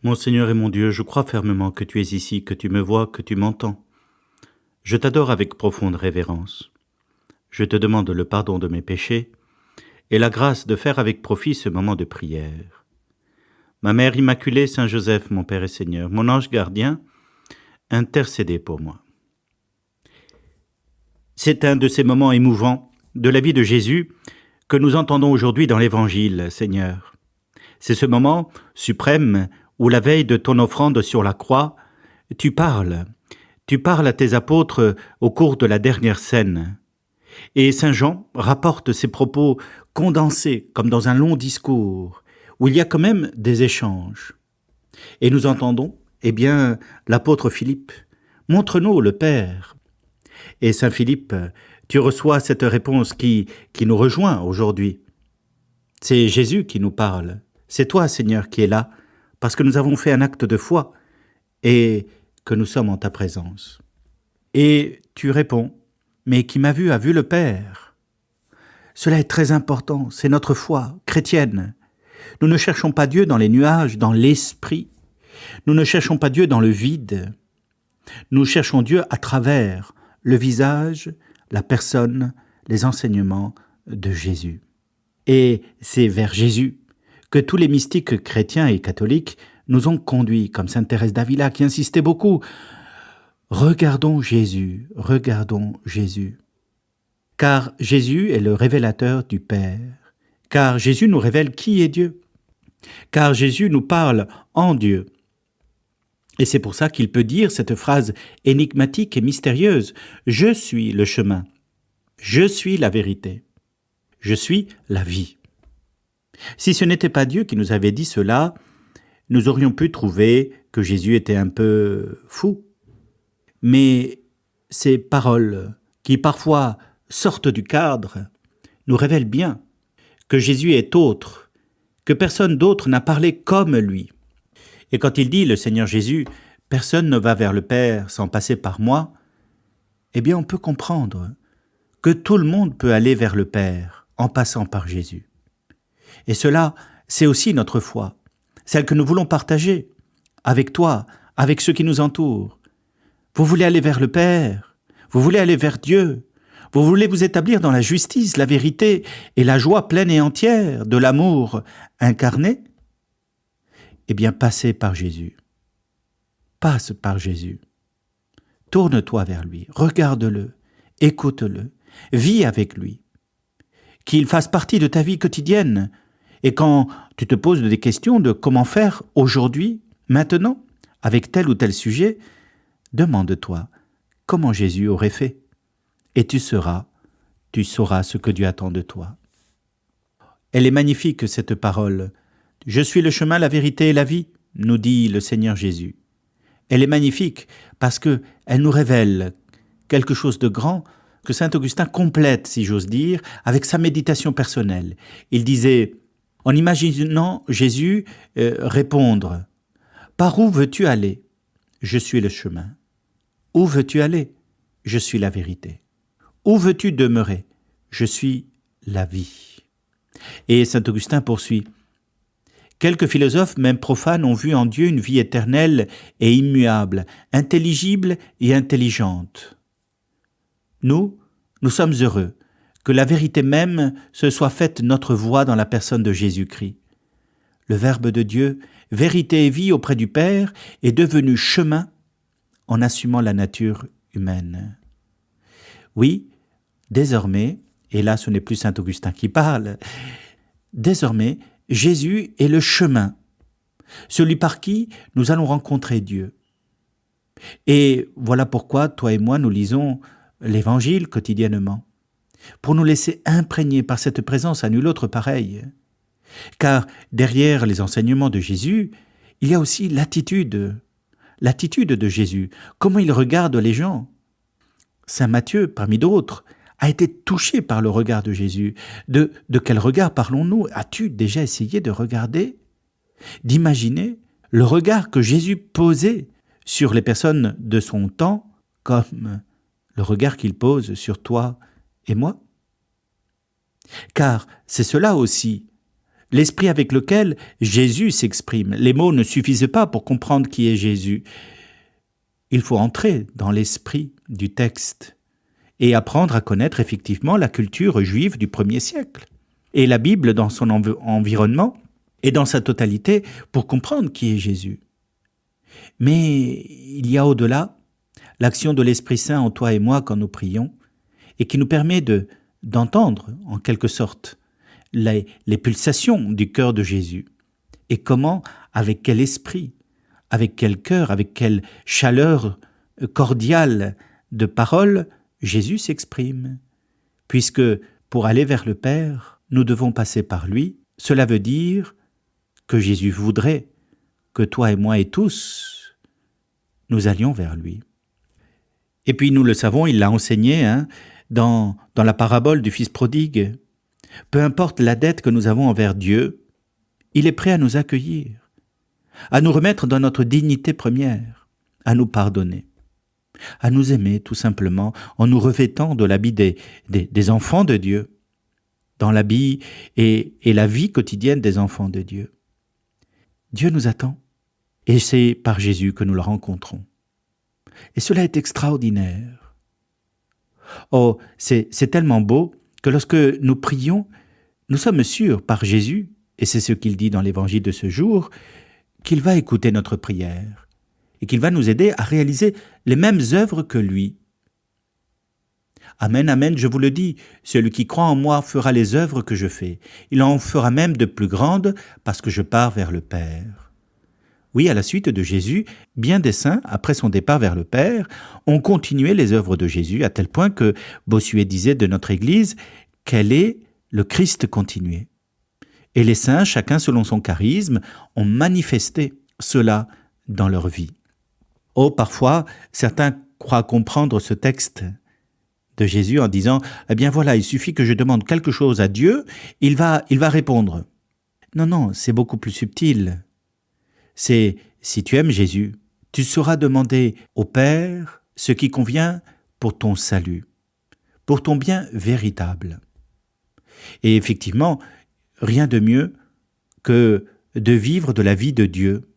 Mon Seigneur et mon Dieu, je crois fermement que tu es ici, que tu me vois, que tu m'entends. Je t'adore avec profonde révérence. Je te demande le pardon de mes péchés et la grâce de faire avec profit ce moment de prière. Ma Mère Immaculée, Saint Joseph, mon Père et Seigneur, mon ange gardien, intercédez pour moi. C'est un de ces moments émouvants de la vie de Jésus que nous entendons aujourd'hui dans l'Évangile, Seigneur. C'est ce moment suprême où la veille de ton offrande sur la croix, tu parles à tes apôtres au cours de la dernière scène. Et Saint Jean rapporte ces propos condensés comme dans un long discours, où il y a quand même des échanges. Et nous entendons, l'apôtre Philippe, montre-nous le Père. Et Saint Philippe, tu reçois cette réponse qui nous rejoint aujourd'hui. C'est Jésus qui nous parle. C'est toi, Seigneur, qui es là, parce que nous avons fait un acte de foi et que nous sommes en ta présence. Et tu réponds, mais qui m'a vu a vu le Père. Cela est très important, c'est notre foi chrétienne. Nous ne cherchons pas Dieu dans les nuages, dans l'esprit. Nous ne cherchons pas Dieu dans le vide. Nous cherchons Dieu à travers le visage, la personne, les enseignements de Jésus. Et c'est vers Jésus que tous les mystiques chrétiens et catholiques nous ont conduits, comme sainte Thérèse d'Avila qui insistait beaucoup. Regardons Jésus, regardons Jésus. Car Jésus est le révélateur du Père. Car Jésus nous révèle qui est Dieu. Car Jésus nous parle en Dieu. Et c'est pour ça qu'il peut dire cette phrase énigmatique et mystérieuse. Je suis le chemin. Je suis la vérité. Je suis la vie. Si ce n'était pas Dieu qui nous avait dit cela, nous aurions pu trouver que Jésus était un peu fou. Mais ces paroles, qui parfois sortent du cadre, nous révèlent bien que Jésus est autre, que personne d'autre n'a parlé comme lui. Et quand il dit, le Seigneur Jésus, « Personne ne va vers le Père sans passer par moi », on peut comprendre que tout le monde peut aller vers le Père en passant par Jésus. Et cela, c'est aussi notre foi, celle que nous voulons partager avec toi, avec ceux qui nous entourent. Vous voulez aller vers le Père, vous voulez aller vers Dieu, vous voulez vous établir dans la justice, la vérité et la joie pleine et entière de l'amour incarné. Passez par Jésus. Passe par Jésus. Tourne-toi vers lui, regarde-le, écoute-le, vis avec lui. Qu'il fasse partie de ta vie quotidienne. Et quand tu te poses des questions de comment faire aujourd'hui, maintenant, avec tel ou tel sujet, demande-toi comment Jésus aurait fait. Et tu sauras ce que Dieu attend de toi. Elle est magnifique, cette parole. « Je suis le chemin, la vérité et la vie », nous dit le Seigneur Jésus. Elle est magnifique parce qu'elle nous révèle quelque chose de grand que saint Augustin complète, si j'ose dire, avec sa méditation personnelle. Il disait, en imaginant Jésus répondre « Par où veux-tu aller ? Je suis le chemin. Où veux-tu aller ? Je suis la vérité. Où veux-tu demeurer ? Je suis la vie. » Et saint Augustin poursuit. Quelques philosophes, même profanes, ont vu en Dieu une vie éternelle et immuable, intelligible et intelligente. Nous sommes heureux que la vérité même se soit faite notre voie dans la personne de Jésus-Christ. Le Verbe de Dieu, vérité et vie auprès du Père, est devenu chemin en assumant la nature humaine. Oui, désormais, et là ce n'est plus saint Augustin qui parle, désormais, Jésus est le chemin, celui par qui nous allons rencontrer Dieu. Et voilà pourquoi toi et moi nous lisons l'Évangile quotidiennement, pour nous laisser imprégner par cette présence à nul autre pareille. Car derrière les enseignements de Jésus, il y a aussi l'attitude de Jésus, comment il regarde les gens. Saint Matthieu, parmi d'autres, a été touché par le regard de Jésus. De quel regard parlons-nous ? As-tu déjà essayé de regarder, d'imaginer le regard que Jésus posait sur les personnes de son temps comme le regard qu'il pose sur toi et moi ? Car c'est cela aussi, l'esprit avec lequel Jésus s'exprime. Les mots ne suffisent pas pour comprendre qui est Jésus. Il faut entrer dans l'esprit du texte et apprendre à connaître effectivement la culture juive du 1er siècle et la Bible dans son environnement et dans sa totalité pour comprendre qui est Jésus. Mais il y a au-delà l'action de l'Esprit Saint en toi et moi quand nous prions et qui nous permet d'entendre en quelque sorte les pulsations du cœur de Jésus et comment, avec quel esprit, avec quel cœur, avec quelle chaleur cordiale de parole Jésus s'exprime. Puisque pour aller vers le Père, nous devons passer par lui. Cela veut dire que Jésus voudrait que toi et moi et tous, nous allions vers lui. Et puis nous le savons, il l'a enseigné dans la parabole du Fils prodigue. Peu importe la dette que nous avons envers Dieu, il est prêt à nous accueillir, à nous remettre dans notre dignité première, à nous pardonner, à nous aimer tout simplement en nous revêtant de l'habit des enfants de Dieu, dans l'habit et la vie quotidienne des enfants de Dieu. Dieu nous attend et c'est par Jésus que nous le rencontrons. Et cela est extraordinaire. Oh, c'est tellement beau que lorsque nous prions, nous sommes sûrs par Jésus, et c'est ce qu'il dit dans l'évangile de ce jour, qu'il va écouter notre prière et qu'il va nous aider à réaliser les mêmes œuvres que lui. Amen, amen, je vous le dis, celui qui croit en moi fera les œuvres que je fais. Il en fera même de plus grandes parce que je pars vers le Père. Oui, à la suite de Jésus, bien des saints, après son départ vers le Père, ont continué les œuvres de Jésus à tel point que Bossuet disait de notre Église qu'elle est le Christ continué. Et les saints, chacun selon son charisme, ont manifesté cela dans leur vie. Oh, parfois, certains croient comprendre ce texte de Jésus en disant « Eh bien voilà, il suffit que je demande quelque chose à Dieu, il va répondre. » Non, c'est beaucoup plus subtil. C'est si tu aimes Jésus, tu sauras demander au Père ce qui convient pour ton salut, pour ton bien véritable. Et effectivement, rien de mieux que de vivre de la vie de Dieu.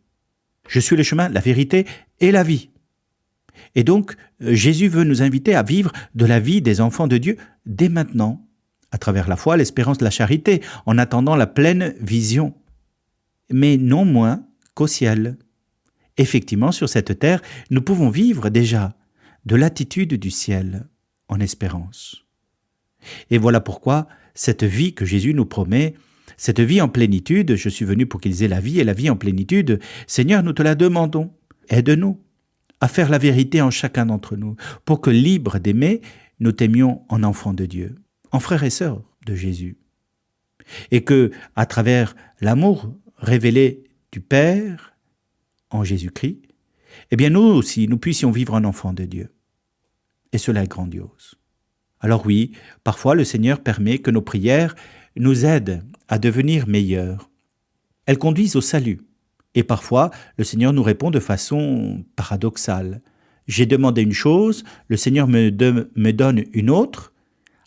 Je suis le chemin, la vérité et la vie. Et donc, Jésus veut nous inviter à vivre de la vie des enfants de Dieu dès maintenant, à travers la foi, l'espérance, la charité, en attendant la pleine vision. Mais non moins qu'au ciel. Effectivement, sur cette terre, nous pouvons vivre déjà de l'attitude du ciel en espérance. Et voilà pourquoi cette vie que Jésus nous promet, cette vie en plénitude, je suis venu pour qu'ils aient la vie et la vie en plénitude, Seigneur, nous te la demandons. Aide-nous à faire la vérité en chacun d'entre nous, pour que, libres d'aimer, nous t'aimions en enfants de Dieu, en frères et sœurs de Jésus. Et que, à travers l'amour révélé du Père en Jésus-Christ, eh bien nous aussi, nous puissions vivre en enfants de Dieu. Et cela est grandiose. Alors oui, parfois le Seigneur permet que nos prières nous aident à devenir meilleurs. Elles conduisent au salut. Et parfois, le Seigneur nous répond de façon paradoxale. J'ai demandé une chose, le Seigneur me donne une autre,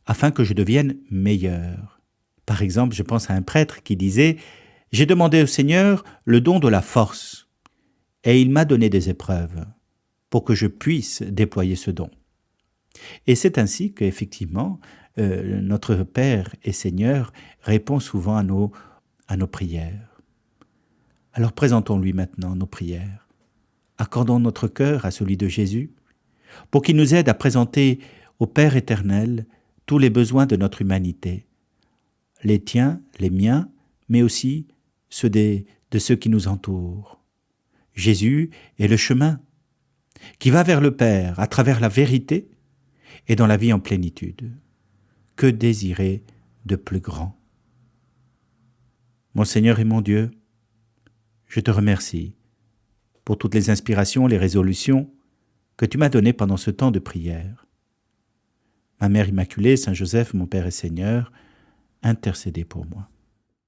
afin que je devienne meilleur. Par exemple, je pense à un prêtre qui disait « J'ai demandé au Seigneur le don de la force, et il m'a donné des épreuves pour que je puisse déployer ce don. » Et c'est ainsi qu'effectivement, notre Père et Seigneur répond souvent à nos prières. Alors présentons-lui maintenant nos prières. Accordons notre cœur à celui de Jésus pour qu'il nous aide à présenter au Père éternel tous les besoins de notre humanité, les tiens, les miens, mais aussi ceux de ceux qui nous entourent. Jésus est le chemin qui va vers le Père à travers la vérité et dans la vie en plénitude. Que désirer de plus grand? Mon Seigneur et mon Dieu, je te remercie pour toutes les inspirations, les résolutions que tu m'as données pendant ce temps de prière. Ma Mère Immaculée, Saint Joseph, mon Père et Seigneur, intercédez pour moi.